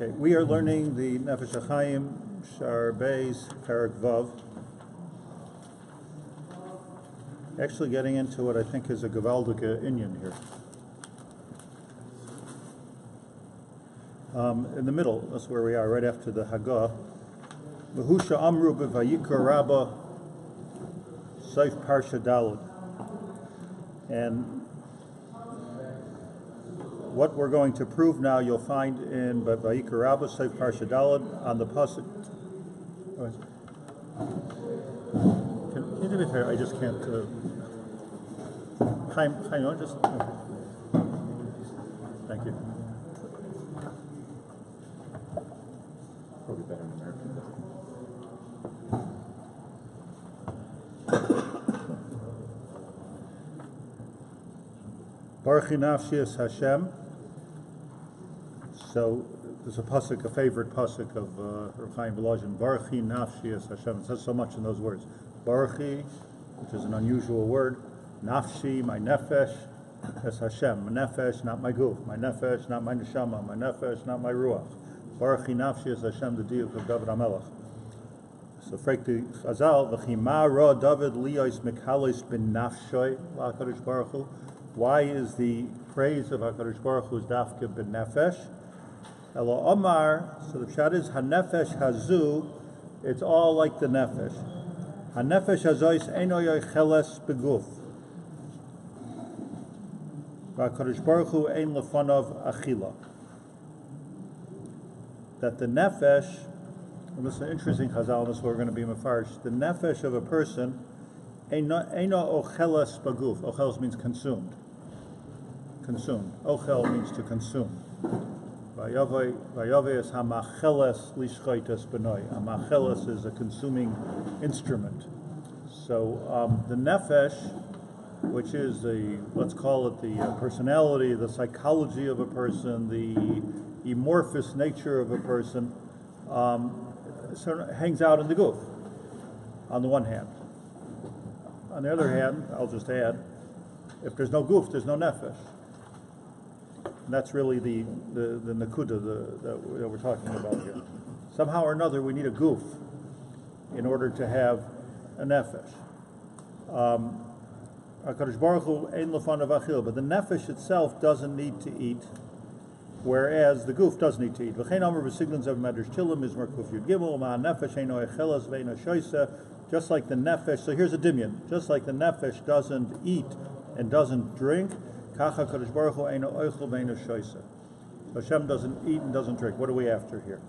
Okay, we are learning the Nefesh Hachaim, Shaar Beis, Perak Vav. Actually getting into what I think is a Gewaldige Inyan here. In the middle, that's where we are, right after the Hagah. V'husha amru b'vayikra rabba seif parsha daled. And what we're going to prove now, you'll find in Vayikra Rabba, Seif Parsha Daled, on the pasuk. Can you do me a favor? I just can't. Chaim, just. Thank you. Probably better in American. Baruch Nafshi Hashem. So there's a pasuk, a favorite pasuk of Reb Chaim Volozhin. Baruch Nafshi Hashem. It says so much in those words. Baruch, which is an unusual word. Nafshi, my nefesh, es Hashem. My nefesh, not my guf. My nefesh, not my neshama. My nefesh, not my ruach. Baruch Nafshi es Hashem, the diuk of David HaMelech. So frek the Chazal, v'chima ra David liyos mikalis ben nafshoy la'akadosh Baruch Hu. Why is the praise of HaKadosh Baruch Hu's dafka ben nefesh? Elo Omar, so the pshat is hanefesh hazu, it's all like the nefesh. Hanefesh hazois eino yocheles beguf. HaKadosh Baruch Hu ein lefanov achila. That the nefesh, and this is an interesting chazal, this is what we're going to be mafarish, the nefesh of a person eino ocheles beguf. Ocheles means consumed. Consumed. Ochel means to consume. Vayave is hamacheles lishchaitas benoi. Hamacheles is a consuming instrument. So the nefesh, which is the, let's call it the personality, the psychology of a person, the amorphous nature of a person, sort of hangs out in the guf, on the one hand. On the other hand, I'll just add, if there's no guf, there's no nefesh. And that's really the nakuda that we're talking about here. Somehow or another, we need a guf in order to have a nefesh. HaKadosh Baruch Hu ein lefanav achil, but the nefesh itself doesn't need to eat, whereas the guf does need to eat. V'chein amar b'siglin zav medrash Tillim mizmor kuf yud gimel ma'anefesh eino echelas ve'eino shoyse. Just like the nefesh, so here's a dimyan, just like the nefesh doesn't eat and doesn't drink, kacha kadosh baruch hu eino oichel ve'eino shoyse. Hashem doesn't eat and doesn't drink. What are we after here?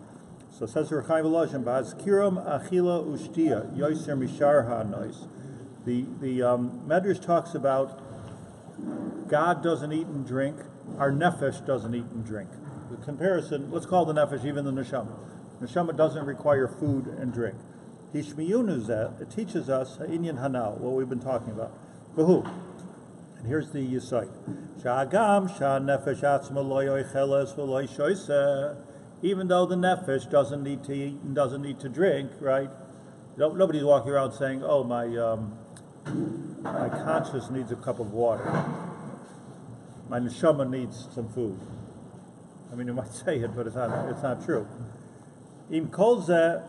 So it says Reb Chaim Volozhin, ba'azkiram achila ushtia, yoiser mishar ha'anois. The Medrash talks about God doesn't eat and drink, our nefesh doesn't eat and drink. The comparison, let's call the nefesh even the neshama. Neshama doesn't require food and drink. Hishmiyunuzet, it teaches us inyan hanal, what we've been talking about. Who? And here's the yisai. Sha'agam sha nefesh atzma lo yocheles v'lo shoyse. Even though the nefesh doesn't need to eat and doesn't need to drink, right? Nobody's walking around saying, "Oh, my conscience needs a cup of water. My neshama needs some food." I mean, you might say it, but it's not true. Im kol zeh.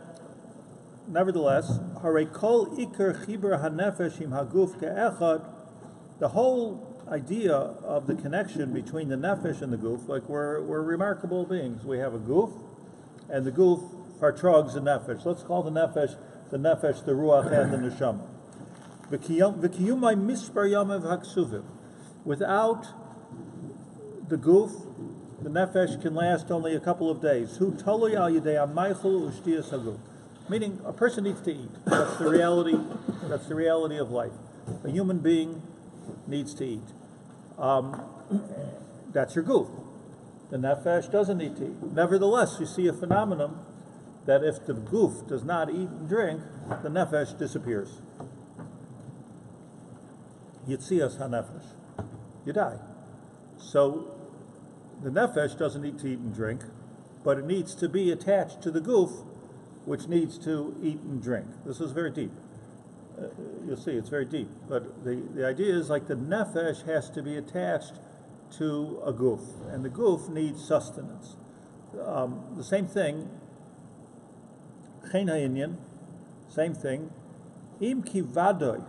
Nevertheless, Hare Kol Iker Chiber Hanefesh Im Haguf Ke'echad, the whole idea of the connection between the nefesh and the guf, like we're remarkable beings. We have a guf, and the guf fartrogs the nefesh. Let's call the nefesh, the ruach, and the neshama. V'kiyumai mispar yamev haksuvim. Without the guf, the nefesh can last only a couple of days. Hu toloi al yidei amaychul u'shtiyas haguf. Meaning, a person needs to eat. That's the reality. That's the reality of life. A human being needs to eat. That's your guf. The nefesh doesn't need to eat. Nevertheless, you see a phenomenon that if the guf does not eat and drink, the nefesh disappears. Yitzias hanefesh. You die. So the nefesh doesn't need to eat and drink, but it needs to be attached to the guf, which needs to eat and drink. This is very deep. You'll see, it's very deep. But the idea is like the nefesh has to be attached to a guf, and the guf needs sustenance. the same thing. Chen ha'inyan, same thing. Im ki vadai,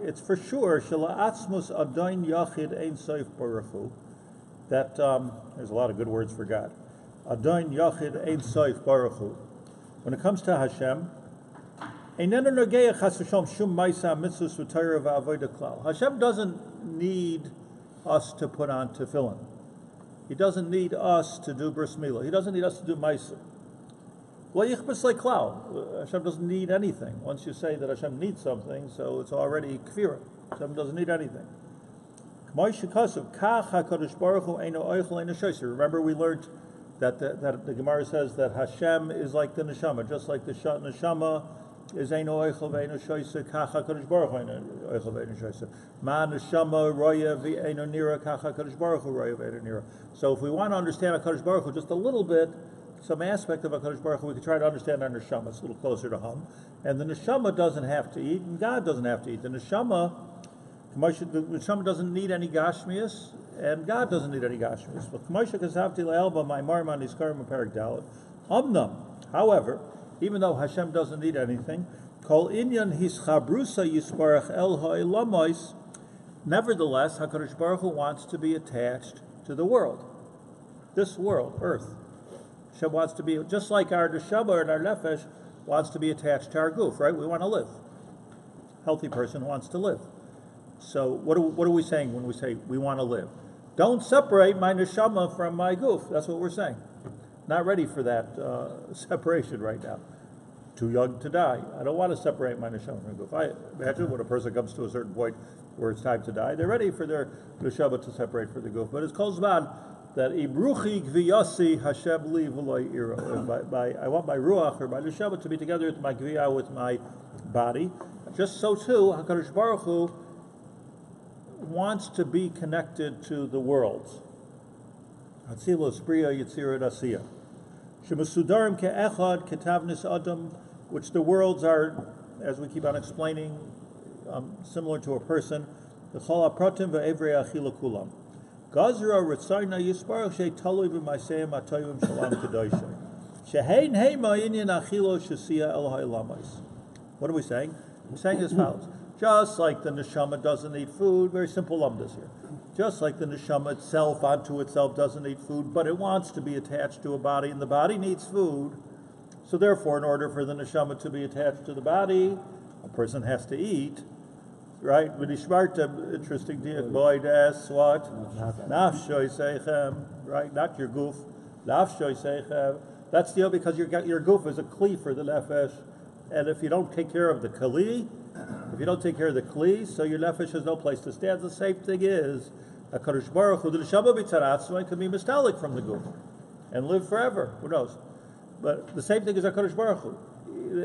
it's for sure shela'atzmus adain yachid ein soif baruch hu, that there's a lot of good words for God. Adain yachid ein soif baruch hu. When it comes to Hashem, Hashem doesn't need us to put on tefillin. He doesn't need us to do bris milah. He doesn't need us to do maisa. Hashem doesn't need anything. Once you say that Hashem needs something, so it's already kfira. Hashem doesn't need anything. Remember, we learned that the Gemara says that Hashem is like the neshama, just like the neshama is eino oichel ve'eino shoyse, kach HaKadosh Baruch Hu eino oichel ve'eino shoyse. Ma neshama roya ve'eino nira, kach HaKadosh Baruch Hu roya ve'eino nira. So if we want to understand HaKadosh Baruch Hu just a little bit, some aspect of HaKadosh Baruch Hu, we can try to understand our neshama. It's a little closer to home. And the neshama doesn't have to eat, and God doesn't have to eat. The neshama doesn't need any gashmias, and God doesn't need any gashmias. However, even though Hashem doesn't need anything, nevertheless, HaKadosh Baruch Hu wants to be attached to the world. This world, earth. Hashem wants to be, just like our neshama and our nefesh wants to be attached to our goof, right? We want to live. Healthy person wants to live. So what are we saying when we say we want to live? Don't separate my neshama from my goof. That's what we're saying. Not ready for that separation right now. Too young to die. I don't want to separate my neshama from my goof. I imagine when a person comes to a certain point where it's time to die, they're ready for their neshama to separate from the goof. But it's kol zman that ibruchi gviyasi Hashem li v'lo iro. I want my ruach or my neshama to be together with my gviyah, with my body. Just so too, HaKadosh Baruch Hu wants to be connected to the worlds. Hatzilos Bria Yitzira Asiya. Shemesudarim ke'echad ketavnis adam, which the worlds are, as we keep on explaining, similar to a person. The chol hapratim ve'evrei achila kulam. Gazra ritzayna yisparach she'talui b'maiseyim atoyim shalom kedoshei. Shehein heima inyan achilo shesiya el ha'olamais. What are we saying? We're saying as follows. Just like the neshama doesn't eat food, very simple lumdas here. Just like the neshama itself, onto itself, doesn't eat food, but it wants to be attached to a body, and the body needs food. So therefore, in order for the neshama to be attached to the body, a person has to eat, right? Interesting diak, Boyd asks what? Nafshoy seichem, right? Not your goof. Nafshoy seichem. That's the deal, because your goof is a kli for the nefesh, and if you don't take care of the kli, if you don't take care of the kli, so your nefesh has no place to stand. The same thing is HaKadosh Baruch Hu, the neshama b'tzaratzmai, can be mistalik from the goof and live forever. Who knows? But the same thing is HaKadosh Baruch Hu.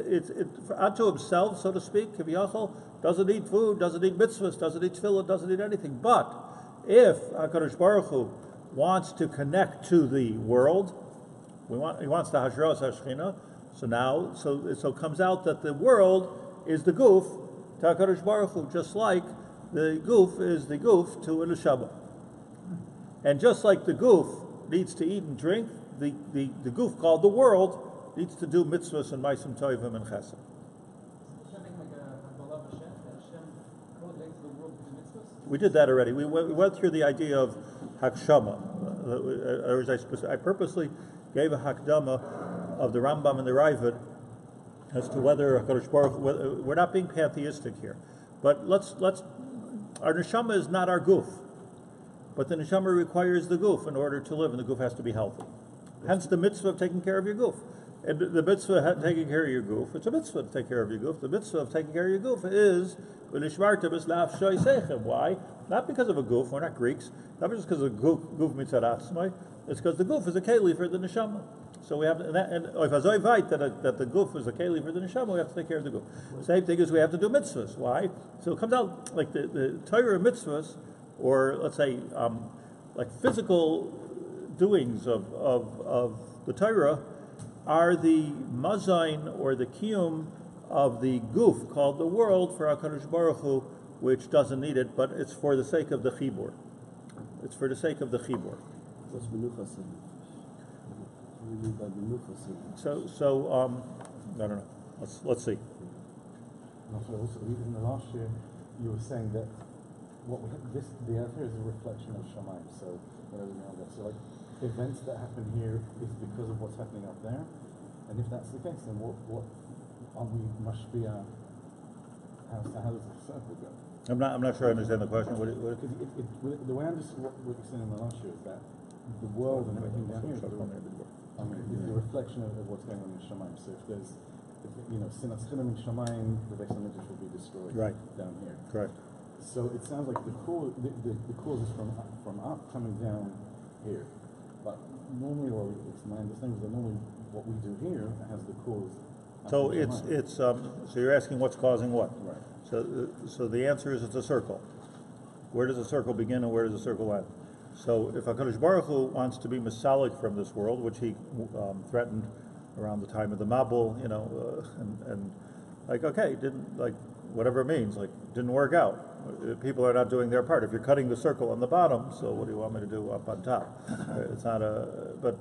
It's unto himself, so to speak, Kiviyachol, doesn't eat food, doesn't eat mitzvahs, doesn't eat tefillah, doesn't eat anything. But if HaKadosh Baruch Hu wants to connect to the world, he wants the hashras hashchina. So it comes out that the world is the goof to HaKadosh Baruch Hu, just like the goof is the goof to a neshama. And just like the goof needs to eat and drink, the goof called the world needs to do mitzvahs and ma'asim tovim and chesed. We did that already. We went through the idea of hakshama. I purposely gave a hakdama of the Rambam and the Raavad as to whether HaKadosh Baruch Hu, we're not being pantheistic here, but our neshama is not our goof, but the neshama requires the goof in order to live, and the goof has to be healthy. Hence the mitzvah of taking care of your goof. And the mitzvah of taking care of your goof, it's a mitzvah to take care of your goof. The mitzvah of taking care of your goof is why? Not because of a goof, we're not Greeks, not just because of goof mitzaratzmai, it's because the goof is a keli for the neshama. So we have to, that the goof is a keli for the neshama, we have to take care of the goof. Same thing as we have to do mitzvahs. Why? So it comes out like the Torah mitzvahs, or let's say like physical doings of the Torah, are the mazain or the kiyum of the goof called the world for HaKadosh Baruch Hu, which doesn't need it, but it's for the sake of the chibur. It's for the sake of the chibur. I don't know. Let's see. Also, in the last year, you were saying that the earth here is a reflection of Shamayim. So whatever you know, so like events that happen here is because of what's happening up there. And if that's the case, then what aren't we mashpia? How does the circle go? I'm not sure I understand the question. The way I understood what you said in the last year is that the world and everything down here is the reflection of what's going on in Shamayim. So if there's, Sinas Chinim in Shamayim, the Beis HaMikdash will be destroyed down here. Correct. So it sounds like the cause is from up coming down here. But normally, it's my understanding that normally what we do here has the cause. So so you're asking what's causing what? Right. So the answer is it's a circle. Where does the circle begin and where does the circle end? So if HaKadosh Baruch Hu wants to be Masalik from this world, which he threatened around the time of the Mabul, and like, okay, didn't, like, whatever it means, like, didn't work out. People are not doing their part. If you're cutting the circle on the bottom, so what do you want me to do up on top? It's not but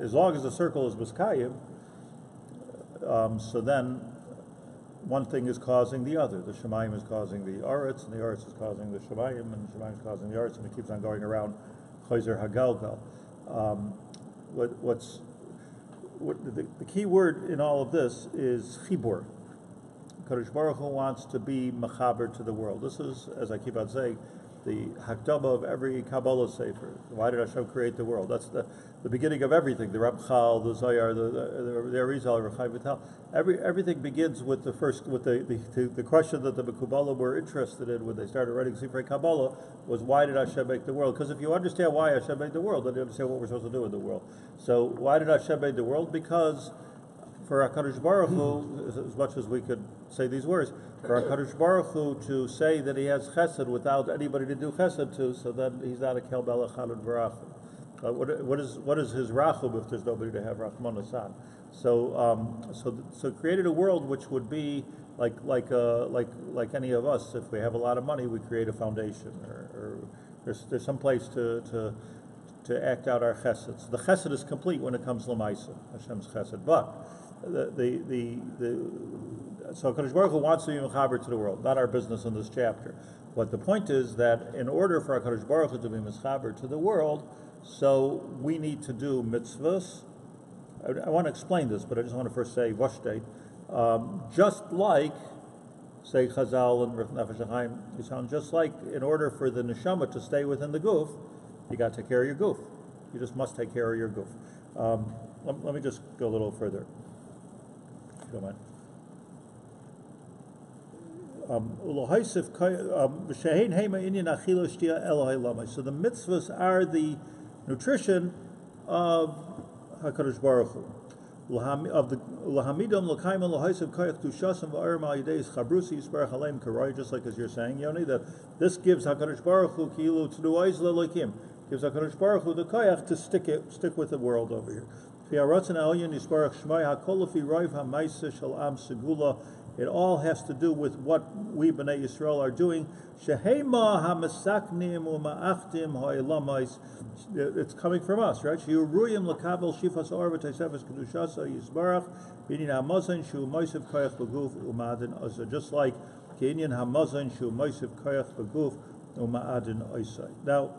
as long as the circle is Miskayim, so then one thing is causing the other. The Shemayim is causing the Aretz, and the Aretz is causing the Shemayim, and the Shemayim is causing the Aretz, and it keeps on going around. Chayzer Hagalgal. The key word in all of this is chibur. Kadosh Baruch Hu wants to be mechaber to the world. This is, as I keep on saying, the hakdama of every Kabbalah sefer. Why did Hashem create the world? That's the beginning of everything. The Ramchal, the Zohar, the Arizal, Reb Chaim Volozhin. Everything begins with the question that the Mekubalim were interested in when they started writing Sefer Kabbalah was, why did Hashem make the world? Because if you understand why Hashem made the world, then you understand what we're supposed to do in the world. So why did Hashem make the world? Because for HaKadosh Baruch Hu, as much as we could say these words, for HaKadosh Baruch Hu to say that he has chesed without anybody to do chesed to, so then he's not a kel belach halud v'rachum. What is his rachum if there's nobody to have rachmanas on? So created a world which would be like any of us. If we have a lot of money, we create a foundation, or there's some place to act out our chesed. The chesed is complete when it comes l'maisa, Hashem's chesed. But so HaKadosh Baruch Hu wants to be mechaber to the world. Not our business in this chapter. But the point is that in order for HaKadosh Baruch Hu to be mechaber to the world, so we need to do mitzvahs. I want to explain this, but I just want to first say vashdei. Just like, say Chazal and Nefesh Hachaim, you sound just like in order for the neshama to stay within the guf, you got to take care of your guf. You just must take care of your guf. Let me just go a little further, if you don't mind. So the mitzvahs are the nutrition of HaKadosh Baruch Hu. Just like as you're saying, Yoni, that this gives HaKadosh Baruch Hu gives HaKadosh Baruch Hu the koyach to stick with the world over here. It all has to do with what we Bnei Yisrael are doing. It's coming from us, right? Just like now,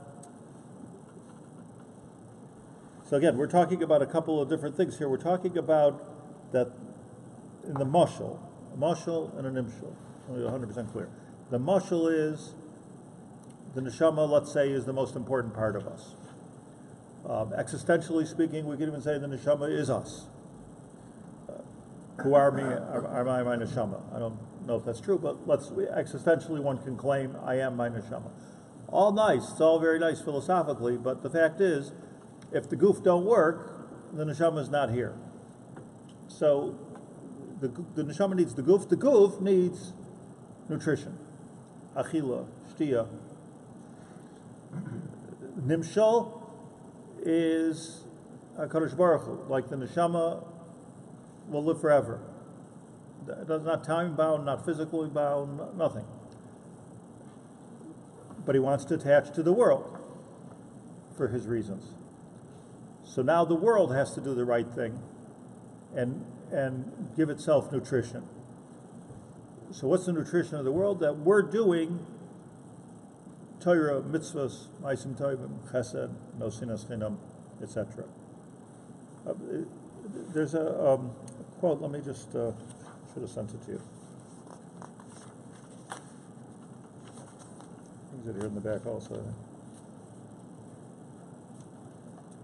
so again, we're talking about a couple of different things here. We're talking about that in the mashal. A mashal and a nimshal. Let me be 100% clear. The mashal is the neshama, let's say, is the most important part of us. Existentially speaking, we could even say the neshama is us. Who are me? Am I my neshama? I don't know if that's true, but existentially one can claim I am my neshama. All nice. It's all very nice philosophically, but the fact is, if the goof don't work, the neshama is not here. So the neshama needs the goof. The goof needs nutrition, achila, shtia. Nimshal is HaKadosh Baruch Hu, like the neshama will live forever. It's not time bound, not physically bound, nothing. But he wants to attach to the world for his reasons. So now the world has to do the right thing and give itself nutrition. So what's the nutrition of the world? That we're doing Torah, mitzvahs, ma'asim tovim, chesed, no sinas chinam, etc. There's a quote, let me just, should have sent it to you. Things that are in the back also.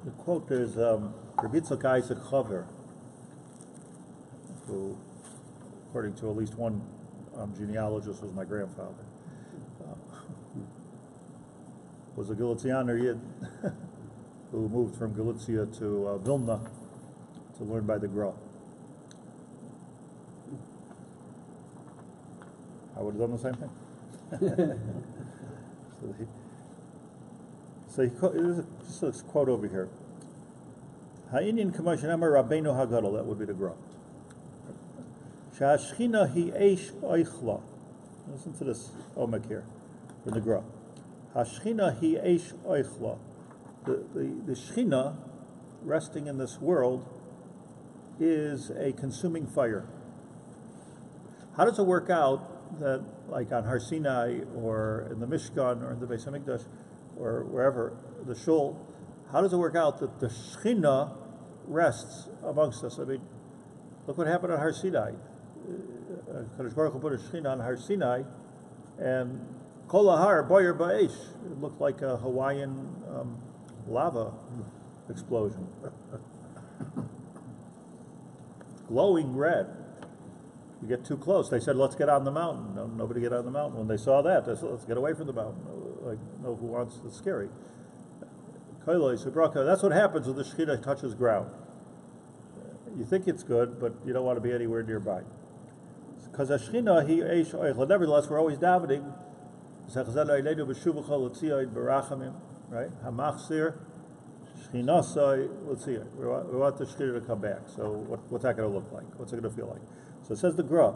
The quote is Rabbi Yaacov Haber, who, according to at least one genealogist, was my grandfather. Was a Galicianer Yid who moved from Galicia to Vilna to learn by the Gra. I would have done the same thing. There's this quote over here. Ha'inyan k'moshen amar Rabbeinu Hagadol, that would be the Gra. Sha'ashchina hi eish oichla. Listen to this omek here from the Gra. Hashchina hi eish oichla. The Shechina resting in this world is a consuming fire. How does it work out that, like on Har Sinai or in the Mishkan or in the Beis Hamikdash or wherever, the Shul, how does it work out that the Shechina rests amongst us? I mean, look what happened on Har Sinai. Kadosh Baruch Hu put a Shechina on Har Sinai, and Kol Har Boyer Ba'esh. It looked like a Hawaiian lava explosion. Glowing red. You get too close. They said, let's get on the mountain. No, nobody get on the mountain. When they saw that, they said, let's get away from the mountain. Like, no, who wants? It's scary. That's what happens when the Shechina touches ground. You think it's good, but you don't want to be anywhere nearby. Because Shechina, nevertheless, we're always davening. Right? Hamachzir, Shechinasai, let's see it. We want the Shechina to come back. So what's that going to look like? What's it going to feel like? So it says the Gra,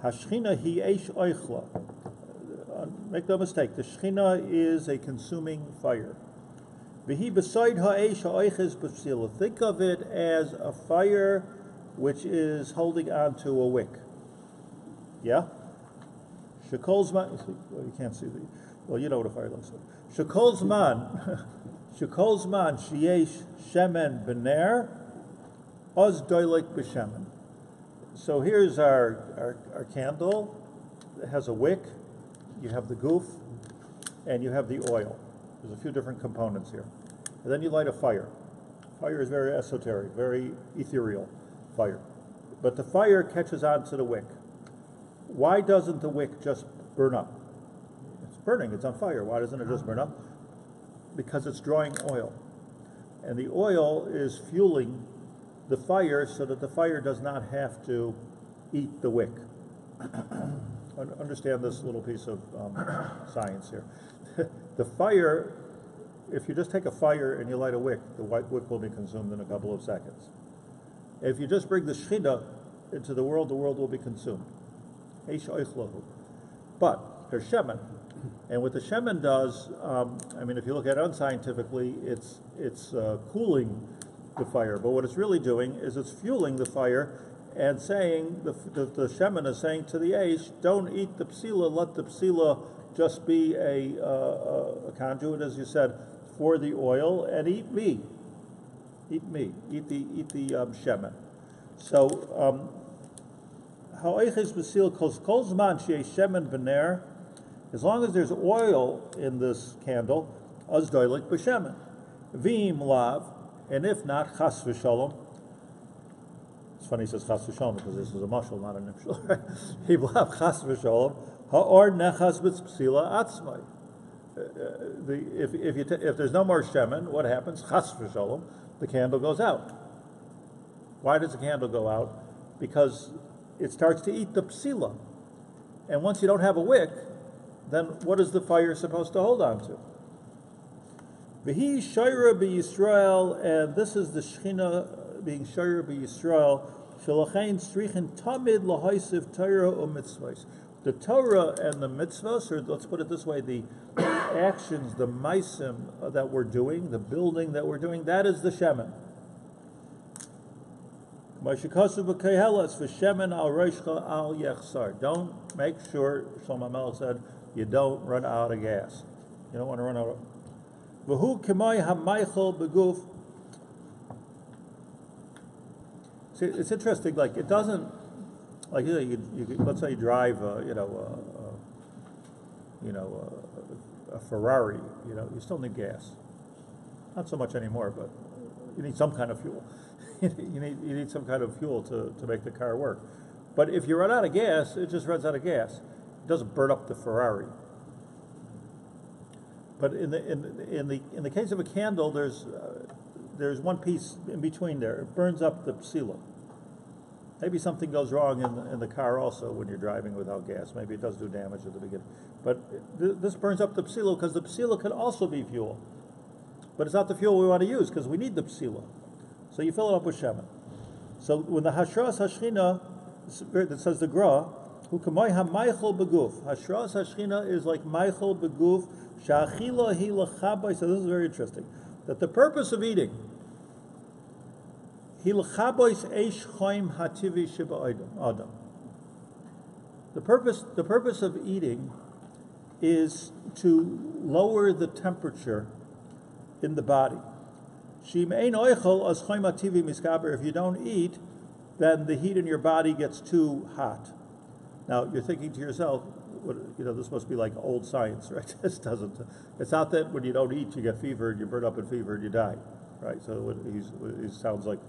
Hashchina hi eish oichla. Make no mistake, the Shechina is a consuming fire. V'hi beside ha'eish ha'oiches b'psila. Think of it as a fire which is holding on to a wick. Yeah? Shekol zman, well, you can't see the, well, you know what a fire looks like. Shekol zman, sheyesh shemen b'ner, oz doilek b'shemen. So here's our candle. It has a wick, you have the goof, and you have the oil. There's a few different components here. And then you light a fire. Fire is very esoteric, very ethereal fire. But the fire catches on to the wick. Why doesn't the wick just burn up? It's burning, it's on fire. Why doesn't it just burn up? Because it's drawing oil. And the oil is fueling the fire so that the fire does not have to eat the wick. Understand this little piece of science here. The fire, if you just take a fire and you light a wick, the white wick will be consumed in a couple of seconds. If you just bring the Shechina into the world will be consumed. But there's shemen. And what the shemen does, if you look at it unscientifically, it's cooling the fire. But what it's really doing is it's fueling the fire and saying, the shemen is saying to the eish, don't eat the psila, let the psila just be a conduit, as you said, for the oil, and eat me. Eat me. Eat the shemen. So, as long as there's oil in this candle, az doilik b'shemen. V'im lav, and if not, chas v'shalom. It's funny he says chas v'shalom because this is a mashal, not an nifshal. V'im lav chas v'shalom, ha'or nechas b'tzpsila atzmai. If there's no more shemen, what happens? Chas v'shalom, the candle goes out. Why does the candle go out? Because it starts to eat the psila. And once you don't have a wick, then what is the fire supposed to hold on to? V'hi shayra b'Yisrael, and this is the Shechina being shayra b'Yisrael, shelachein strichen tamid lahaisiv Torah u'mitzvos. The Torah and the mitzvos, or let's put it this way, the actions, the maisim that we're doing, the building that we're doing, that is the shemen. Don't make sure, Shlomo Melech said, you don't run out of gas. You don't want to run out of. V'hu k'may hamaychel beguf. See, it's interesting. Like it doesn't, like let's say you drive, a Ferrari. You still need gas. Not so much anymore, but you need some kind of fuel. you need some kind of fuel to make the car work. But if you run out of gas, it just runs out of gas. It doesn't burn up the Ferrari. But in the case of a candle, there's one piece in between there. It burns up the psila. Maybe something goes wrong in the car also when you're driving without gas. Maybe it does do damage at the beginning. But this burns up the psila because the psila could also be fuel. But it's not the fuel we want to use because we need the psila. So you fill it up with shemen. So when the hashras hashchina, that says the gra, hu kamay hamaychel beguf. Hashras hashchina is like maychel beguf. Sha'achila hi l'chabay. So this is very interesting. That the purpose of eating, hi l'chabayis eish chaim hativi shiba adam. The purpose of eating is to lower the temperature in the body. If you don't eat, then the heat in your body gets too hot. Now you're thinking to yourself, this must be like old science, right? This doesn't. It's not that when you don't eat you get fever and you burn up in fever and you die, right? So he sounds like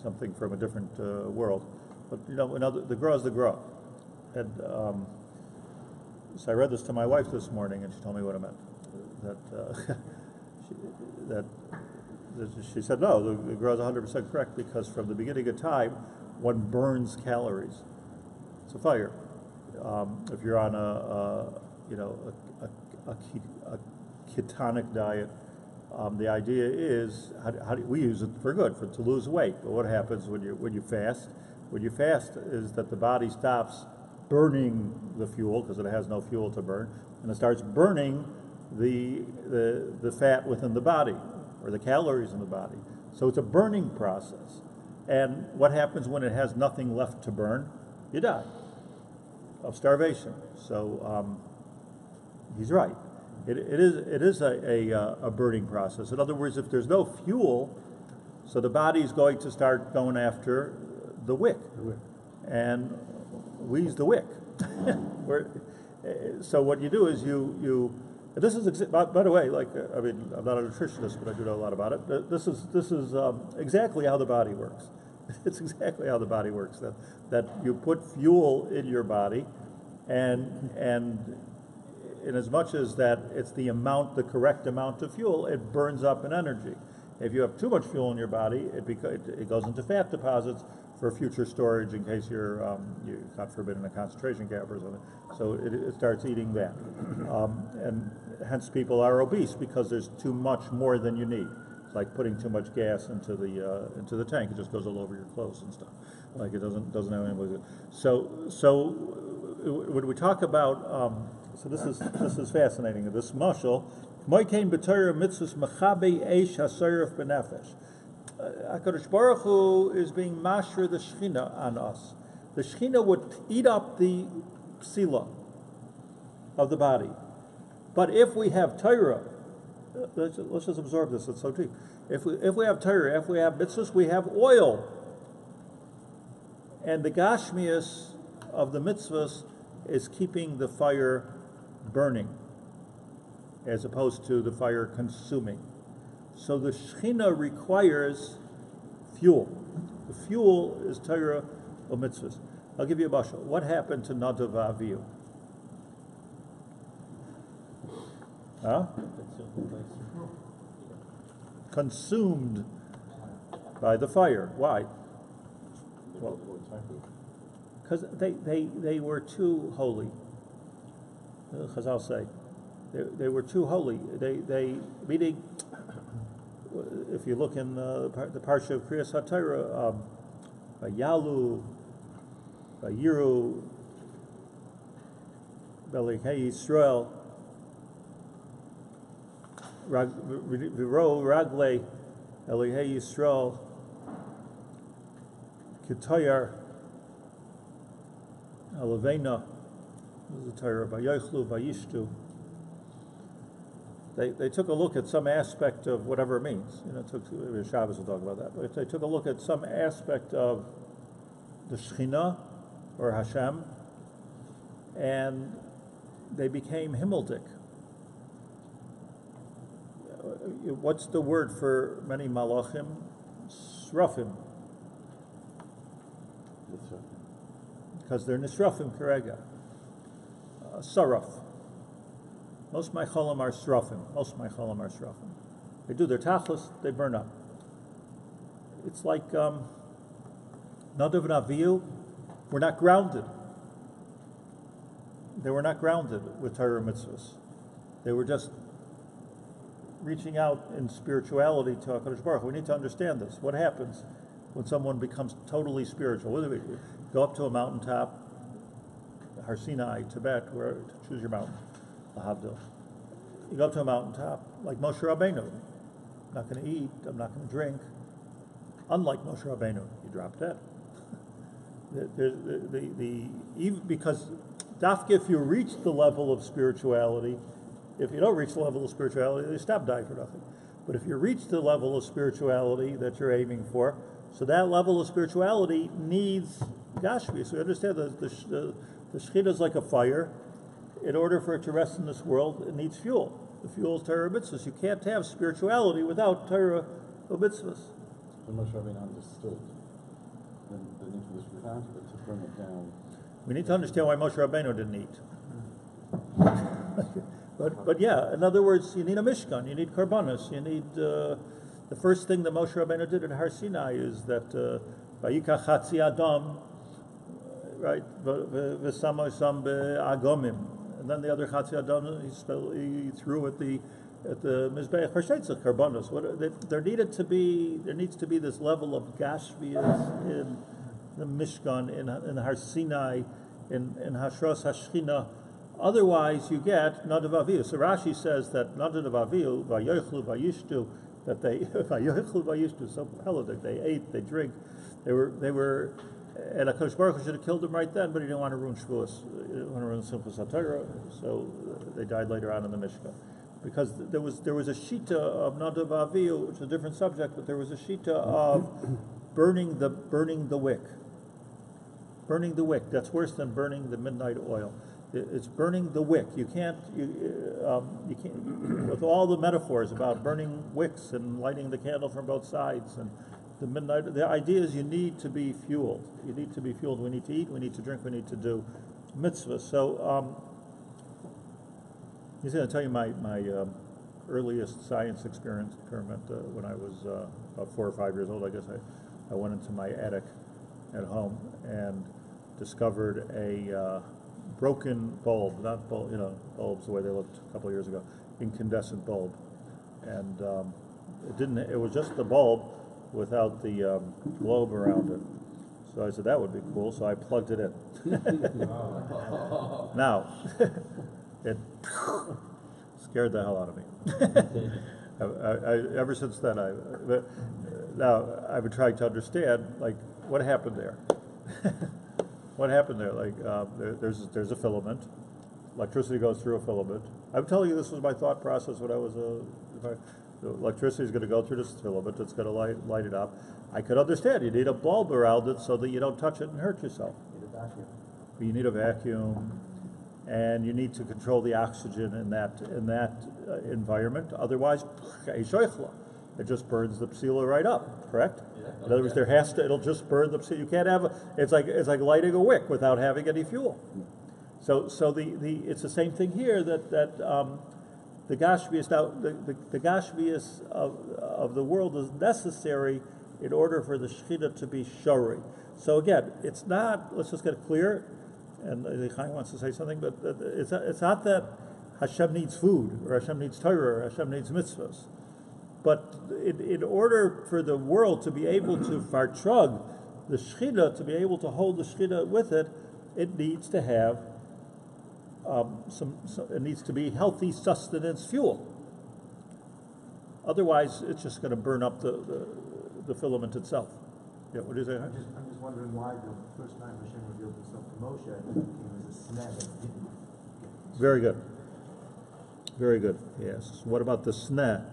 something from a different world. But the gra is the gra, and so I read this to my wife this morning, and she told me what it meant. She said, no, the gra is 100% correct because from the beginning of time, one burns calories. It's a fire. If you're on a ketonic diet, the idea is how do we use it for good, to lose weight. But what happens when you fast? When you fast is that the body stops burning the fuel because it has no fuel to burn, and it starts burning the fat within the body, or the calories in the body. So it's a burning process. And what happens when it has nothing left to burn? You die of starvation. So he's right. It is a burning process. In other words, if there's no fuel, so the body's going to start going after the wick. And we's the wick. So what you do is you this is, by the way, I'm not a nutritionist, but I do know a lot about it. This is exactly how the body works. It's exactly how the body works. That you put fuel in your body, and in as much as that it's the correct amount of fuel, it burns up in energy. If you have too much fuel in your body, it goes into fat deposits for future storage in case you're, God forbid, in a concentration camp or something. So it starts eating that. And hence people are obese because there's too much more than you need. It's like putting too much gas into the tank. It just goes all over your clothes and stuff. Like it doesn't have anybody. So when we talk about, so this is fascinating. This mashal, Moikein b'Torah mitzvus mechabe eish hasoyref b'nefesh. HaKadosh Baruch Hu is being mashra the Shechina on us. The Shechina would eat up the psila of the body. But if we have Torah, let's just absorb this, it's so deep. If we have Torah, if we have mitzvahs, we have oil. And the gashmias of the mitzvahs is keeping the fire burning, as opposed to the fire consuming. So the Shechina requires fuel. The fuel is Torah or mitzvahs. I'll give you a mashal. What happened to Nadav Avihu? Huh? Consumed by the fire. Why? Well, because they were too holy. Chazal say they were too holy. They meaning. If you look in the parsha of Kriyas HaTorah, Yalu, Yiru, Belekei Yisrael, V'ro ragle Elihei Yisrael K'toyar Alavena. This is the Torah. Vayochlu Vayishtu. They took a look at some aspect of whatever it means. Shabbos will talk about that. But if they took a look at some aspect of the Shekhinah or Hashem, and they became Himmeldik. What's the word for many malachim? Srafim. Because they're nisrafim kerega. Saraf. Most my cholam are srafim. They do their tachlis, they burn up. It's like Nadav and Avihu were not grounded. They were not grounded with Torah mitzvahs. They were just reaching out in spirituality to HaKadosh Baruch Hu. We need to understand this. What happens when someone becomes totally spiritual? What do we do? Go up to a mountaintop, Har Sinai, Tibet, where choose your mountain. You go up to a mountaintop, like Moshe Rabbeinu. I'm not going to eat, I'm not going to drink. Unlike Moshe Rabbeinu, you drop dead. Because dafka, if you reach the level of spirituality, if you don't reach the level of spirituality, you stop dying for nothing. But if you reach the level of spirituality that you're aiming for, so that level of spirituality needs gashmi. So you understand the Shekhinah is like a fire. In order for it to rest in this world, it needs fuel. The fuel is Torah mitzvahs. You can't have spirituality without Torah mitzvahs. So Moshe Rabbeinu understood the need for this without it to bring it down. We need to understand why Moshe Rabbeinu didn't eat. But yeah, in other words, you need a mishkan, you need karbanos, you need the first thing that Moshe Rabbeinu did in Har Sinai is that vayikach chatzi adam, right, v'sama sham be'agomim. And then the other chatzi adam he threw at the mizbeach harshetzach karbanos. There needs to be this level of gashvias in the Mishkan, in Har Sinai, in Hashras Hashchina. Otherwise, you get Nadav Avihu. So Rashi says that Nadav Avihu vayochlu vayishtu, that they vayochlu vayishtu, so haladik, they ate, they drink, they were. And HaKadosh Baruch Hu should have killed them right then, but he didn't want to ruin Shavuos. He didn't want to ruin Simchas HaTorah, so they died later on in the Mishkan. Because there was a shita of Nadav Avihu, which is a different subject, but there was a shita of burning the wick. Burning the wick. That's worse than burning the midnight oil. It's burning the wick. You can't. With all the metaphors about burning wicks and lighting the candle from both sides and the midnight. The idea is you need to be fueled. You need to be fueled. We need to eat. We need to drink. We need to do mitzvahs. So he's going to tell you my earliest science experiment when I was about 4 or 5 years old. I guess I went into my attic at home and discovered a broken bulb, not bulb, bulbs the way they looked a couple of years ago, incandescent bulb, and it was just the bulb without the globe around it. So I said that would be cool, so I plugged it in. Now, it scared the hell out of me. Ever since then, I've been trying to understand, like, what happened there. What happened there? Like, there's a filament. Electricity goes through a filament. I'm telling you, this was my thought process when I was the electricity is going to go through this filament. It's going to light it up. I could understand. You need a bulb around it so that you don't touch it and hurt yourself. You need a vacuum, and you need to control the oxygen in that environment. Otherwise, it just burns the psila right up. Correct? In other words, it'll just burn the psila. You can't have it's like lighting a wick without having any fuel. So it's the same thing here that the gashmias the gashmias of the world is necessary in order for the Shekhinah to be shari. So again, it's not. Let's just get it clear. And Chaim wants to say something, but it's not that Hashem needs food or Hashem needs Torah or Hashem needs mitzvahs. But in order for the world to be able to fartrug the Shekhinah, to be able to hold the Shekhinah with it, it needs to have it needs to be healthy sustenance fuel. Otherwise, it's just going to burn up the filament itself. Yeah, what is it? I'm just wondering why the first time Hashem revealed himself to Moshe, it was a sneh that didn't get. Very good. Very good. Yes. What about the sneh?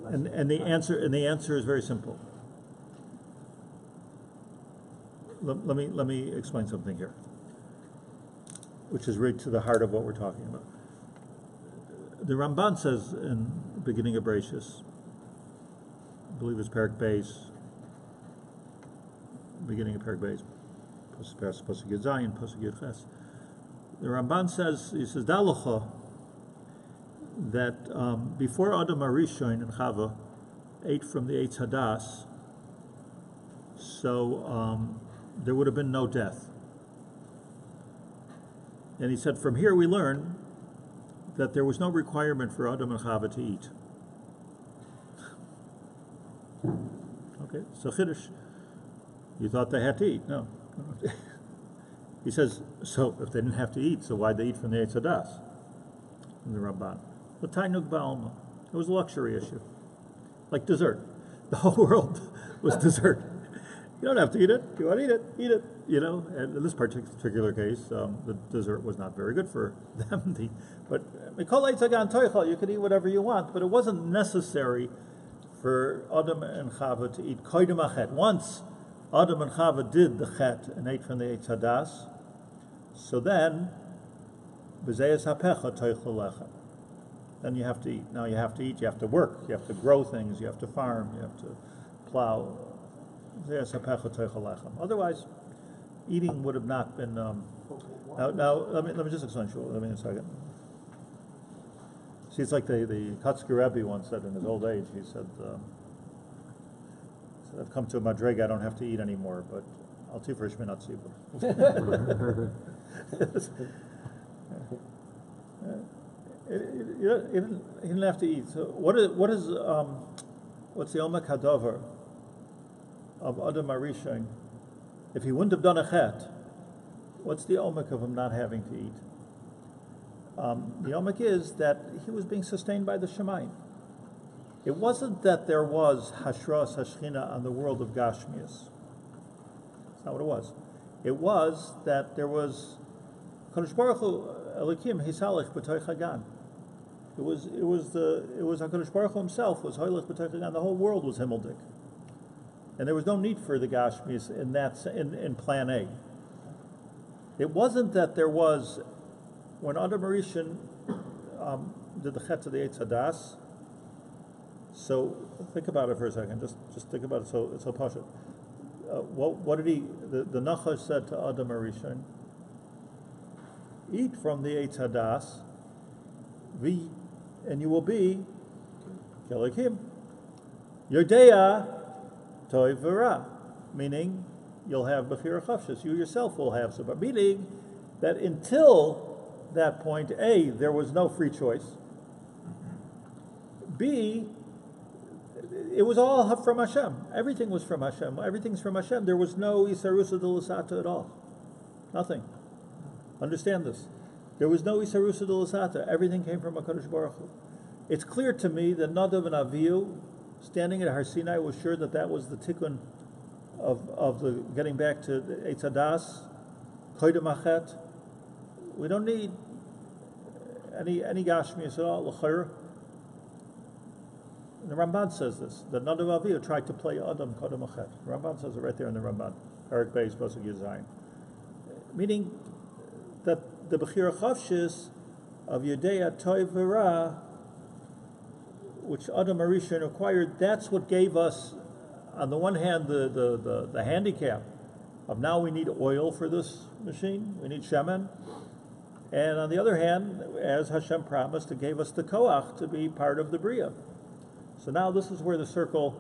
And the answer is very simple. Let me explain something here, which is right to the heart of what we're talking about. The Ramban says in the beginning of Bereshis, I believe it's Parak Beis, beginning of Parak Beis, Pasuk Yud Zayin, Pasuk Yud Ches. The Ramban says, he says, Da'alocha, that before Adam Arishon and Chava ate from the Eitz Hadas, so there would have been no death. And he said, from here we learn that there was no requirement for Adam and Chava to eat. Okay, so Chiddush. You thought they had to eat? No. He says, so if they didn't have to eat, so why'd they eat from the Eitz Hadas? From the Ramban. But Tainug Ba'alma. It was a luxury issue. Like dessert. The whole world was dessert. You don't have to eat it. You want to eat it. You know, and in this particular case, the dessert was not very good for them. But you could eat whatever you want, but it wasn't necessary for Adam and Chava to eat koydem achet. Once Adam and Chava did the chet and ate from the Eitz Hadas, so then b'zeyas hapecha toichel lechem. Then you have to eat. Now you have to eat. You have to work. You have to grow things. You have to farm. You have to plow. Otherwise, eating would have not been. Now let me just explain. Let me a second. See, it's like the Kotzker Rebbe once said in his old age. He said, "I've come to a madrega. I don't have to eat anymore, but I'll tifresh minat tzibur." He didn't have to eat. So what's the Omek Hadavar of Adam Arishon? If he wouldn't have done a chet, what's the Omek of him not having to eat? The Omek is that he was being sustained by the Shemayim. It wasn't that there was Hashras Hashchina on the world of Gashmias. That's not what it was. It was that there was Kadosh Baruch Hu Elikim Hisalech B'toich Hagan. It was HaKadosh Baruch Hu himself was Hoylech B'toich Hagan. The whole world was Himmeldik. And there was no need for the Gashmis in plan A. It wasn't that there was, when Adam Arishon did the Chet of the Eitz Hadas, so think about it for a second, just think about it, so it's so pashut. What did the Nachash said to Adam Arishon, eat from the Eitz Hadas, and you will be Kelekim. Yodea Toiv V'Ra, meaning you'll have Bechira Chavshis, you yourself will have some. Meaning that until that point, A, there was no free choice. B, it was all from Hashem. Everything was from Hashem. Everything's from Hashem. There was no Isarusa de Lasata at all. Nothing. Understand this. There was no Isarusa de Lasata. Everything came from HaKadosh Baruch Hu. It's clear to me that Nadav and Avihu, standing at Har Sinai, was sure that was the tikkun of the getting back to the Eitz Hadas, Koydem Achet. We don't need any Gashmias at all, L'chayr. The Ramban says this, that Nadav Avihu tried to play Adam Koydem Achet. The Ramban says it right there in the Ramban. Parak Beis, Pasuk Yud Zayin. Meaning that the Bechira Chavshis of Yodea Toiv V'Ra, which Adam Arishon acquired, that's what gave us, on the one hand, the handicap of now we need oil for this machine, we need shemen, and on the other hand, as Hashem promised, it gave us the koach to be part of the bria. So now this is where the circle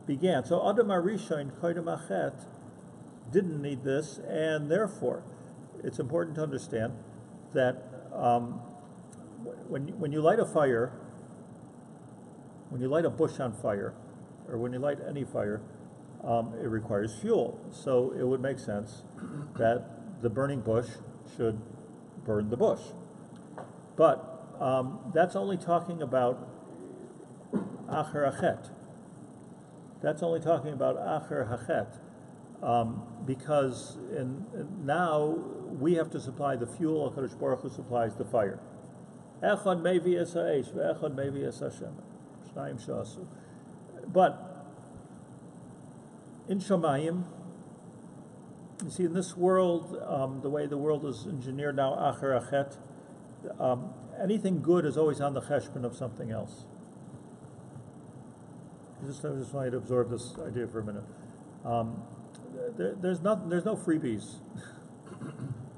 began. So Adam Arishon, Koydem Achet, didn't need this, and therefore, it's important to understand that when you light a fire, when you light a bush on fire, or when you light any fire, it requires fuel. So it would make sense that the burning bush should burn the bush. But that's only talking about acher hachet. That's only talking about acher hachet, because now we have to supply the fuel. HaKadosh Baruch Hu supplies the fire. Echad mevi es ha'esh, ve'echad mevi es Hashem. Shnayim sha'asu. But in Shamayim, you see, in this world, the way the world is engineered now, acher hachet, anything good is always on the cheshbon of something else. I just want you to absorb this idea for a minute. There's no freebies.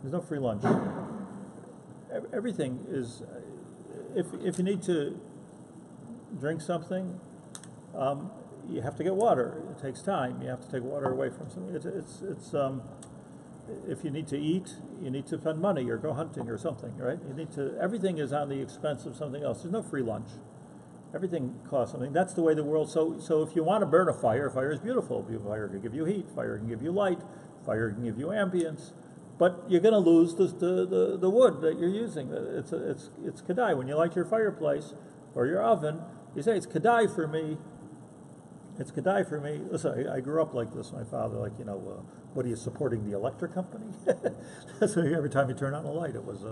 There's no free lunch. Everything is. If you need to drink something, you have to get water. It takes time. You have to take water away from something. If you need to eat, you need to spend money or go hunting or something, right? You need to. Everything is on the expense of something else. There's no free lunch. Everything costs something. That's the way the world. So if you want to burn a fire is beautiful. Fire can give you heat. Fire can give you light. Fire can give you ambience. But you're going to lose the wood that you're using. It's kedai. When you light your fireplace or your oven, you say it's kedai for me. It's kedai for me. Listen, I grew up like this. My father, what are you supporting, the electric company? So every time you turn on a light, it was,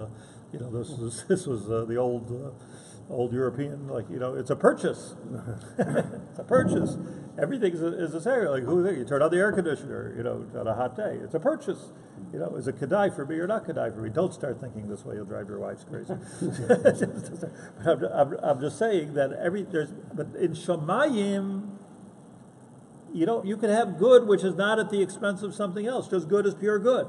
this was the old European, it's a purchase. It's a purchase. Everything is a sale. Like, you turn on the air conditioner, on a hot day. It's a purchase. Is it kedai for me or not kedai for me? Don't start thinking this way. You'll drive your wives crazy. But I'm just saying that but in Shamayim, you can have good which is not at the expense of something else. Just good is pure good.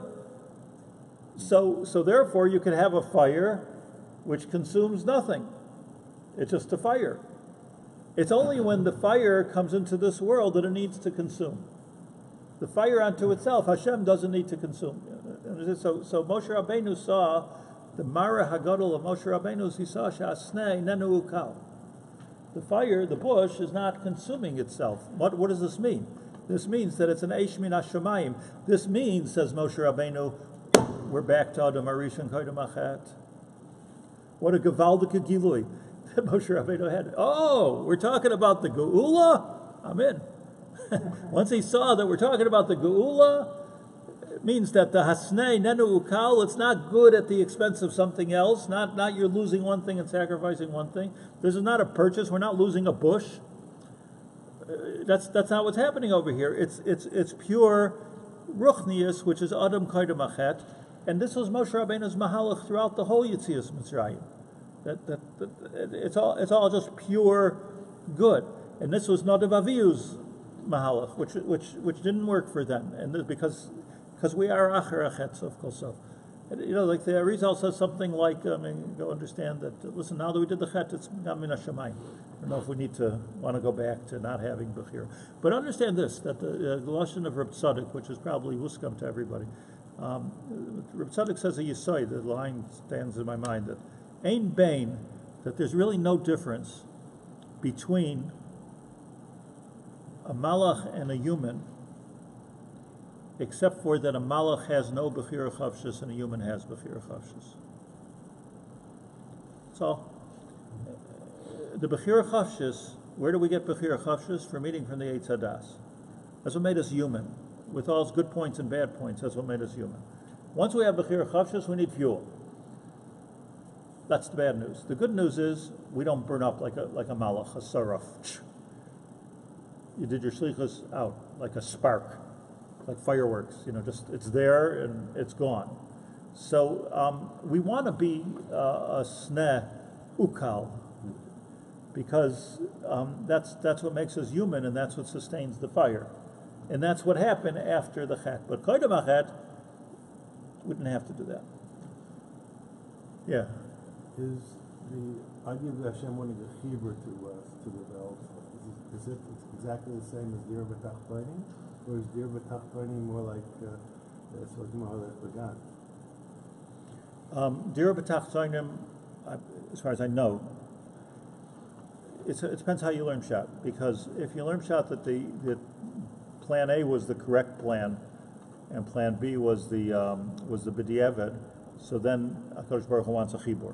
So therefore, you can have a fire which consumes nothing. It's just a fire. It's only when the fire comes into this world that it needs to consume. The fire unto itself, Hashem doesn't need to consume. So Moshe Rabbeinu saw the Mara Hagadol of Moshe Rabbeinu. He saw Shasnei Nenu Ukal. The fire, the bush, is not consuming itself. What does this mean? This means that it's an Eish Min HaShamayim. This means, says Moshe Rabbeinu, we're back to Adam Arishon Koydem Achat. What a Gevaldike Gilui that Moshe Rabbeinu had. Oh, we're talking about the Geula? I'm in. Once he saw that we're talking about the Geula, it means that the Hasnei Nenu Ukal, it's not good at the expense of something else. Not you're losing one thing and sacrificing one thing. This is not a purchase. We're not losing a bush. That's not what's happening over here. It's pure Ruchnius, which is Adam Koydem Achet, and this was Moshe Rabbeinu's Mahalach throughout the whole Yetzias Mitzrayim. That it's all just pure good, and this was Nadav Avihu's Mahalach, which didn't work for them, and this, because we are Acher Achet Sof Kol Sof. Like the Arizal says something like, go understand that. Listen, now that we did the Chet, it's Gam Min HaShamayim. I don't know if we want to go back to not having Bechira, but understand this: that the Lashon of Reb Tzadok, which is probably Huskam to everybody, Reb Tzadok says a Yisoid. The line stands in my mind that Ein Bain, that there's really no difference between a malach and a human, except for that a malach has no bechira chavshus and a human has bechira chavshus. So, the bechira chavshus, where do we get bechira chavshus? From eating from the Eitz Hadas. That's what made us human. With all its good points and bad points, that's what made us human. Once we have bechira chavshus, we need fuel. That's the bad news. The good news is we don't burn up like a malach, a saraf. You did your shlichus out like a spark, like fireworks. Just it's there and it's gone. So we want to be a sneh ukal, because that's what makes us human, and that's what sustains the fire, and that's what happened after the chet. But koydem achet, we didn't have to do that. Yeah. Is the idea of Hashem wanting a chibur to develop, is it exactly the same as dir b'tachtonim, or is dir b'tachtonim more like dir b'tachtonim, as far as I know, it depends how you learn Pshat, because if you learn Pshat that plan A was the correct plan, and plan B was the b'diavad, so then HaKadosh Baruch Hu wants a chibur.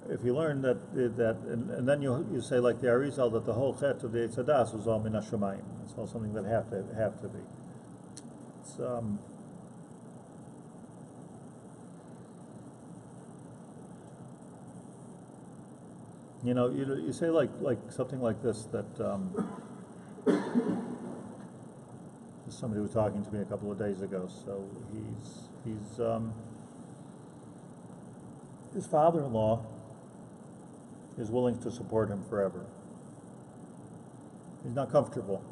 if you learn that and then you say like the Arizal that the whole chet of the Eitz Hadas was all min hashamayim. It's all something that have to be. It's you say like something like this that somebody was talking to me a couple of days ago. So he's his father-in-law is willing to support him forever. He's not comfortable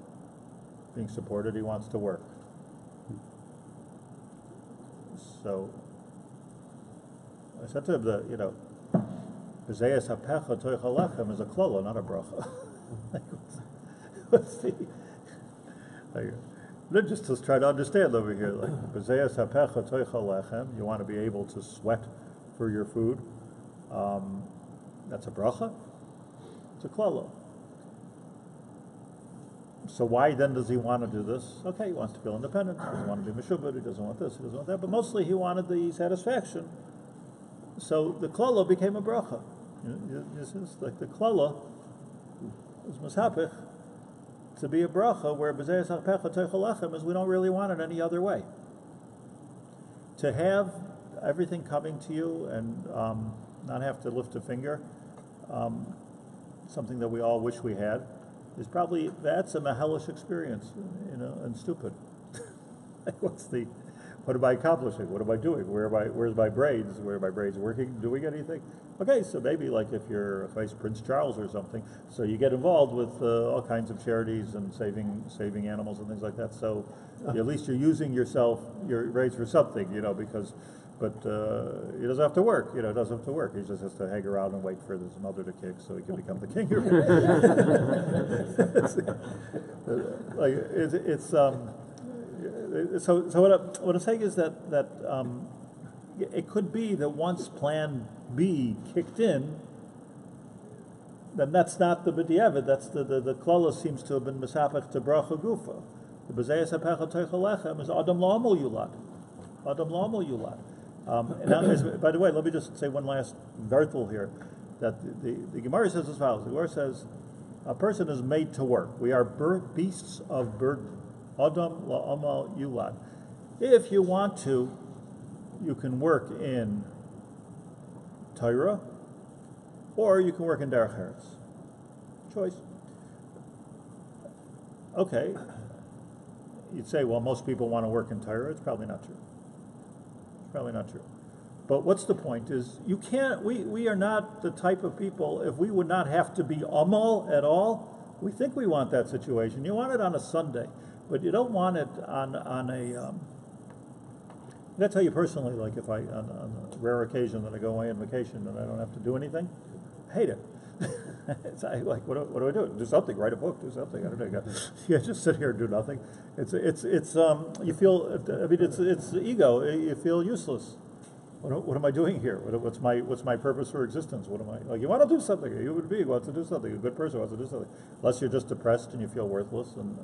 being supported. He wants to work. So I said to him that B'zeyas hapecha toich halechem is a klala, not a bracha. What's the? Just to try to understand over here, like B'zeyas hapecha toich halechem, you want to be able to sweat for your food. That's a bracha. It's a klala. So why then does he want to do this? Okay, he wants to feel independent. He doesn't want to be meshubed. He doesn't want this. He doesn't want that. But mostly he wanted the satisfaction. So the klala became a bracha. This is like the klala is mishapich to be a bracha, where b'zeyas hapecha toich halechem is we don't really want it any other way. To have everything coming to you and not have to lift a finger, something that we all wish we had, is probably, that's a mahelish experience, and stupid. What am I accomplishing? What am I doing? Where's my brains? Where are my brains working? Doing anything? Okay, so maybe like if you're Vice Prince Charles or something, so you get involved with all kinds of charities and saving animals and things like that. So at least you're using your brains for something, but he doesn't have to work. He doesn't have to work. He just has to hang around and wait for his mother to kick so he can become the king. So what I'm saying is that it could be that once Plan B kicked in, then that's not the b'diavad. That's the klala seems to have been misapach to bracha gufa. The b'zeyas hapecha toich halechem is adam la'amol yulad. Adam la'amol yulad. And now, by the way, let me just say one last vertel here, that the Gemara says as follows. The Gemara says, a person is made to work. We are beasts of burden. Adam la'amal yulad. If you want to, you can work in Torah, or you can work in derech eretz. Choice. Okay. You'd say, well, most people want to work in Torah. It's probably not true. Probably not true. But what's the point is, you can't, we are not the type of people, if we would not have to be amal at all, we think we want that situation. You want it on a Sunday, but you don't want it on a, I tell you personally, like if on a rare occasion that I go away on vacation and I don't have to do anything, I hate it. It's like, what do I do? Do something, write a book, do something. I don't know. You just sit here and do nothing. It's you feel, I mean, it's ego. You feel useless. What am I doing here? What's my purpose for existence? What am I, like, you want to do something. A human being wants to do something. A good person wants to do something. Unless you're just depressed and you feel worthless and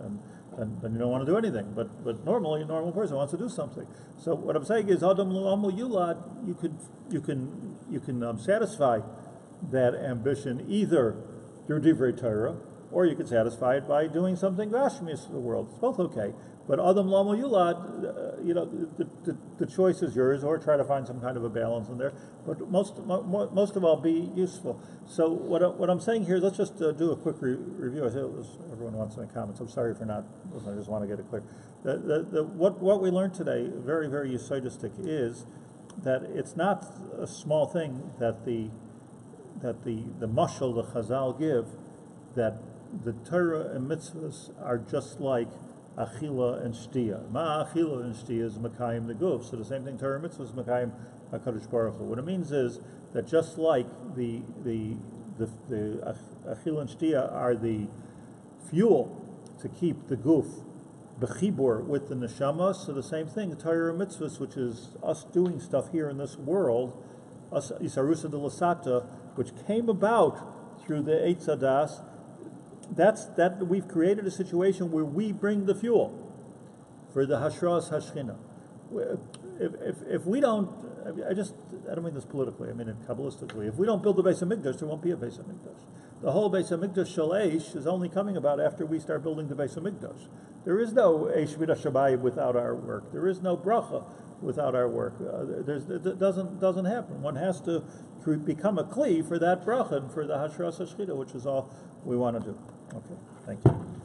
you don't want to do anything. But normally, a normal person wants to do something. So what I'm saying is, Adam L'Amu Yulad, you can satisfy that ambition either through Divrei Torah, or you can satisfy it by doing something gashmius for the world. It's both okay. But Adam L'Amu Yulad, the choice is yours, or try to find some kind of a balance in there. But most of all, be useful. So what I'm saying here, let's just do a quick review. I think everyone wants to make comments. I'm sorry for not. I just want to get it clear. What we learned today, very very yesodistic, is that it's not a small thing that the mashal the Chazal give, that the Torah and mitzvahs are just like achila and shtia. Ma achila and shtia is makayim the guf. So the same thing, Torah and mitzvahs is makayim HaKadosh Baruch Hu. What it means is that just like the achila and shtia are the fuel to keep the guf bechibur with the neshama, so the same thing, Torah and mitzvahs, which is us doing stuff here in this world, us isarusa de lasata, which came about through the Eitz Hadas, that we've created a situation where we bring the fuel for the hashras hashchina. If we don't I don't mean this politically, I mean it Kabbalistically. If we don't build the Beis HaMikdash, there won't be a Beis HaMikdash. The whole Beis HaMikdash Shalesh is only coming about after we start building the Beis HaMikdash. There is no Eish Midah Shabayim without our work. There is no bracha without our work. It doesn't happen. One has to become a kli for that bracha and for the Hashras HaShchita, which is all we want to do. Okay, thank you.